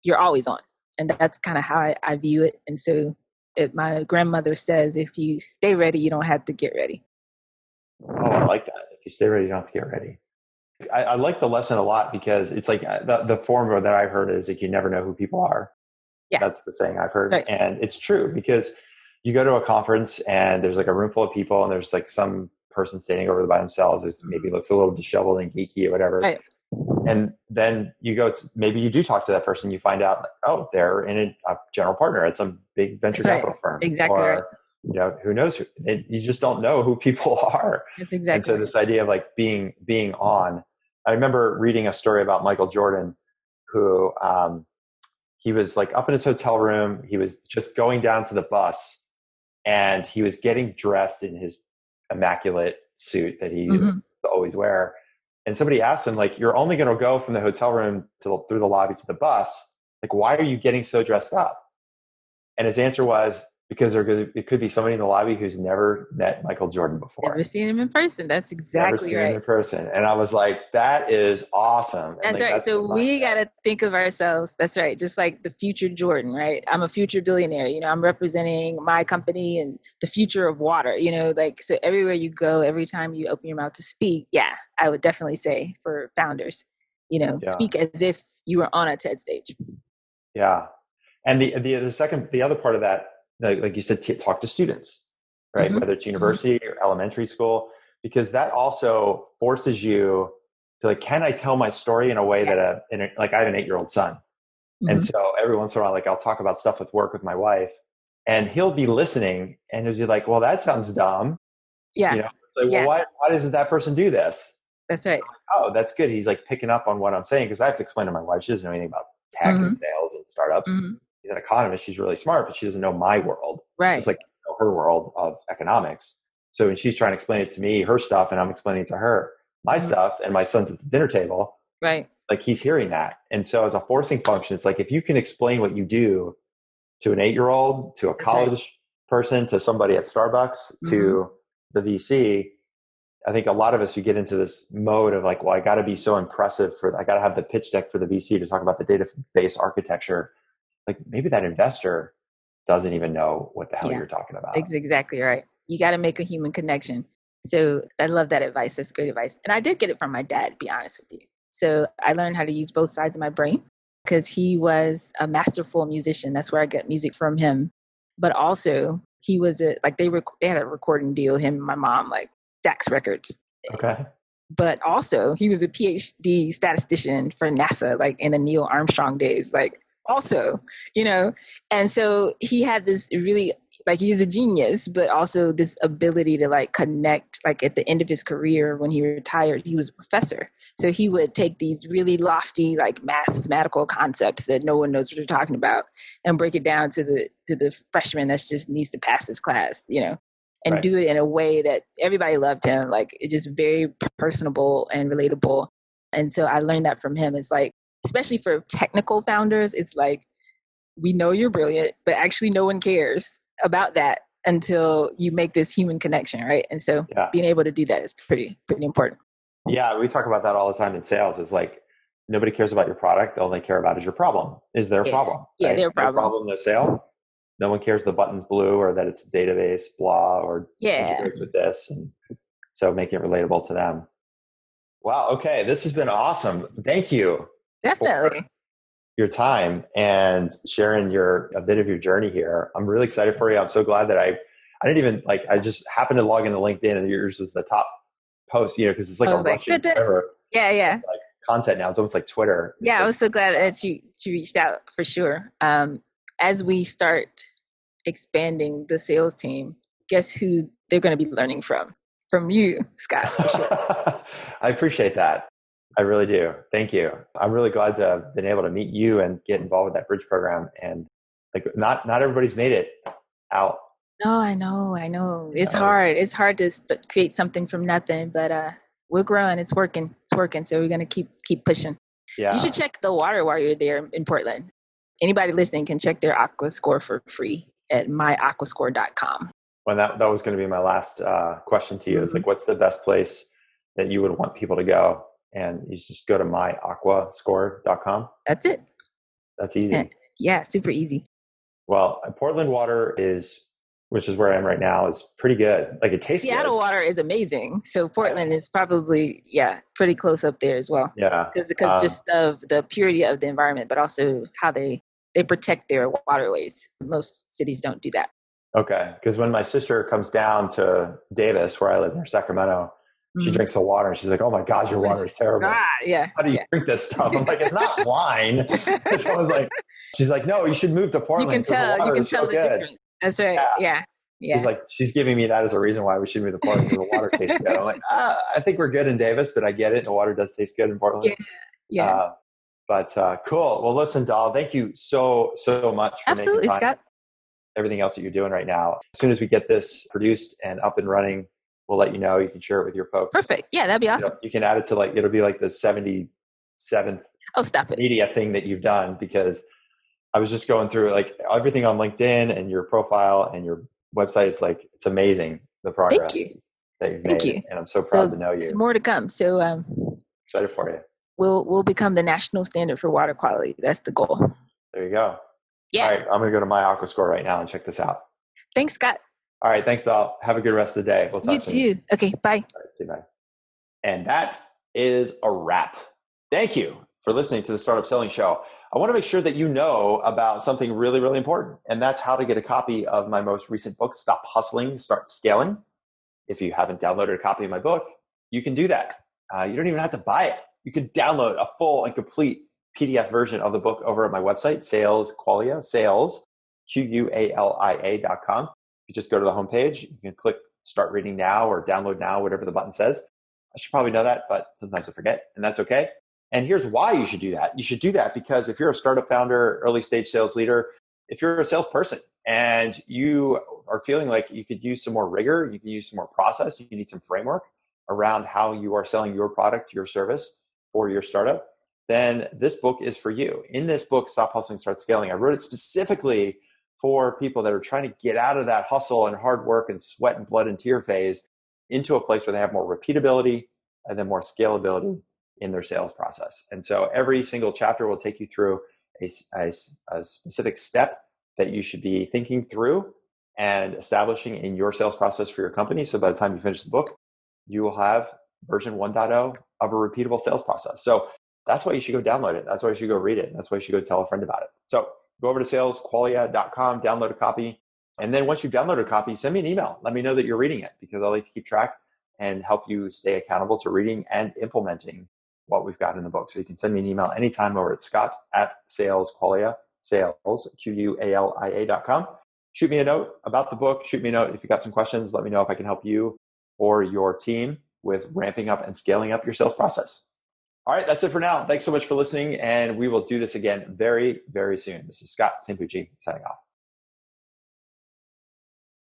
you're always on. And that's kind of how I view it. And so my grandmother says, if you stay ready, you don't have to get ready. Oh, I like that. If you stay ready, you don't have to get ready. I like the lesson a lot, because it's like the formula that I've heard is like, you never know who people are. Yeah. That's the saying I've heard. Right. And it's true, because you go to a conference and there's like a room full of people and there's like some person standing over by themselves who maybe looks a little disheveled and geeky or whatever. Right. And then you go maybe you do talk to that person, you find out, oh, they're in a general partner at some big venture capital firm. Exactly. Or, who knows? You just don't know who people are. That's exactly. And so this idea of like being on. I remember reading a story about Michael Jordan, who he was like up in his hotel room. He was just going down to the bus, and he was getting dressed in his immaculate suit that he would always wear. And somebody asked him, like, you're only going to go from the hotel room through the lobby to the bus. Like, why are you getting so dressed up? And his answer was, because it could be somebody in the lobby who's never met Michael Jordan before. Never seen him in person. That's exactly right. Never seen him in person. And I was like, that is awesome. That's right. So we got to think of ourselves. That's right. Just like the future Jordan, right? I'm a future billionaire. I'm representing my company and the future of water, so everywhere you go, every time you open your mouth to speak, I would definitely say for founders, speak as if you were on a TED stage. Yeah. And the other part of that, like you said, talk to students, right? Whether it's university or elementary school, because that also forces you to like, can I tell my story in a way that like I have an 8-year-old son. And so every once in a while, like I'll talk about stuff with work with my wife, and he'll be listening and he'll be like, well, that sounds dumb. Yeah. It's like, well, why doesn't that person do this? That's right. Oh, that's good. He's like picking up on what I'm saying, because I have to explain to my wife. She doesn't know anything about tech and sales and startups. She's an economist. She's really smart, but she doesn't know my world. Right. It's like her world of economics. So when she's trying to explain it to me, her stuff, and I'm explaining it to her, my stuff, and my son's at the dinner table, right? Like he's hearing that. And so as a forcing function, it's like, if you can explain what you do to an 8-year-old, to a college person, to somebody at Starbucks, to the VC, I think a lot of us, you get into this mode of like, well, I got to be so impressive I got to have the pitch deck for the VC to talk about the database architecture. Like maybe that investor doesn't even know what the hell you're talking about. Exactly right. You got to make a human connection. So I love that advice. That's great advice. And I did get it from my dad, to be honest with you. So I learned how to use both sides of my brain, because he was a masterful musician. That's where I get music from him. But also he was they had a recording deal, him and my mom, like Stax Records. Okay. But also he was a PhD statistician for NASA, like in the Neil Armstrong days, like also, and so he had this really, like, he's a genius, but also this ability to like connect. Like at the end of his career, when he retired, he was a professor. So he would take these really lofty, like mathematical concepts that no one knows what they're talking about, and break it down to the freshman that just needs to pass this class, and do it in a way that everybody loved him. Like it's just very personable and relatable. And so I learned that from him. It's like, especially for technical founders, it's like, we know you're brilliant, but actually no one cares about that until you make this human connection, right? And so being able to do that is pretty important. Yeah, we talk about that all the time in sales. It's like, nobody cares about your product. All they care about is your problem. Is their problem. Yeah, right? Their problem. No problem, no sale. No one cares the button's blue or that it's a database, blah, or integrates with this. And so making it relatable to them. Wow. Okay. This has been awesome. Thank you. Definitely. For your time and sharing a bit of your journey here. I'm really excited for you. I'm so glad that I didn't even I just happened to log into LinkedIn and yours was the top post, because it's like a Russian server. Yeah. Like, content now. It's almost like Twitter. Yeah, I was so glad that you reached out for sure. As we start expanding the sales team, guess who they're going to be learning from? From you, Scott, for sure. I appreciate that. I really do. Thank you. I'm really glad to have been able to meet you and get involved with that bridge program. And like, not everybody's made it out. No, I know. It's hard. It's hard to create something from nothing, but we're growing. It's working. So we're gonna keep pushing. Yeah. You should check the water while you're there in Portland. Anybody listening can check their Aqua score for free at myaquascore.com. Well, that was going to be my last question to you. Mm-hmm. It's like, what's the best place that you would want people to go? And you just go to myaquascore.com. That's it. That's easy. Yeah, super easy. Well, Portland water which is where I am right now, is pretty good. Like, it tastes Seattle good. water is amazing. So Portland is probably, pretty close up there as well. Yeah. Because just of the purity of the environment, but also how they protect their waterways. Most cities don't do that. Okay. Because when my sister comes down to Davis, where I live near Sacramento, she drinks the water and she's like, "Oh my God, your water is terrible. How do you drink this stuff?" I'm like, "It's not wine." So I was like, she's like, "No, you should move to Portland." You can tell the difference. That's right. Yeah. She's giving me that as a reason why we should move to Portland, because the water tastes good. I'm like, I think we're good in Davis, but I get it. The water does taste good in Portland. Yeah. But cool. Well, listen, Doll, thank you so much for Absolutely, making time. Scott. Everything else that you're doing right now. As soon as we get this produced and up and running, we'll let you know. You can share it with your folks. Perfect. Yeah, that'd be awesome. You can add it to it'll be like the 77th media thing that you've done, because I was just going through like everything on LinkedIn and your profile and your website. It's like, it's amazing, the progress that you've made. And I'm so proud to know you. There's more to come. So excited for you. We'll become the national standard for water quality. That's the goal. There you go. Yeah. All right. I'm going to go to my Aquascore right now and check this out. Thanks, Scott. All right. Thanks, Doll. Have a good rest of the day. We'll talk soon. You too. Okay. Bye. All right, see you. Bye. And that is a wrap. Thank you for listening to the Startup Selling Show. I want to make sure that you know about something really, really important, and that's how to get a copy of my most recent book, Stop Hustling, Start Scaling. If you haven't downloaded a copy of my book, you can do that. You don't even have to buy it. You can download a full and complete PDF version of the book over at my website, Qualia.com. You just go to the homepage. You can click Start Reading Now or Download Now, whatever the button says. I should probably know that, but sometimes I forget, and that's okay. And here's why you should do that. You should do that because if you're a startup founder, early stage sales leader, if you're a salesperson and you are feeling like you could use some more rigor, you can use some more process, you need some framework around how you are selling your product, your service for your startup, then this book is for you. In this book, Stop Hustling, Start Scaling, I wrote it specifically for people that are trying to get out of that hustle and hard work and sweat and blood and tear phase into a place where they have more repeatability and then more scalability in their sales process. And so every single chapter will take you through a specific step that you should be thinking through and establishing in your sales process for your company. So by the time you finish the book, you will have version 1.0 of a repeatable sales process. So that's why you should go download it. That's why you should go read it. That's why you should go tell a friend about it. So go over to salesqualia.com, download a copy. And then once you download a copy, send me an email. Let me know that you're reading it, because I like to keep track and help you stay accountable to reading and implementing what we've got in the book. So you can send me an email anytime over at scott@salesqualia, Qualia.com. Shoot me a note about the book. Shoot me a note if you got some questions. Let me know if I can help you or your team with ramping up and scaling up your sales process. All right, that's it for now. Thanks so much for listening, and we will do this again very, very soon. This is Scott Sampucci signing off.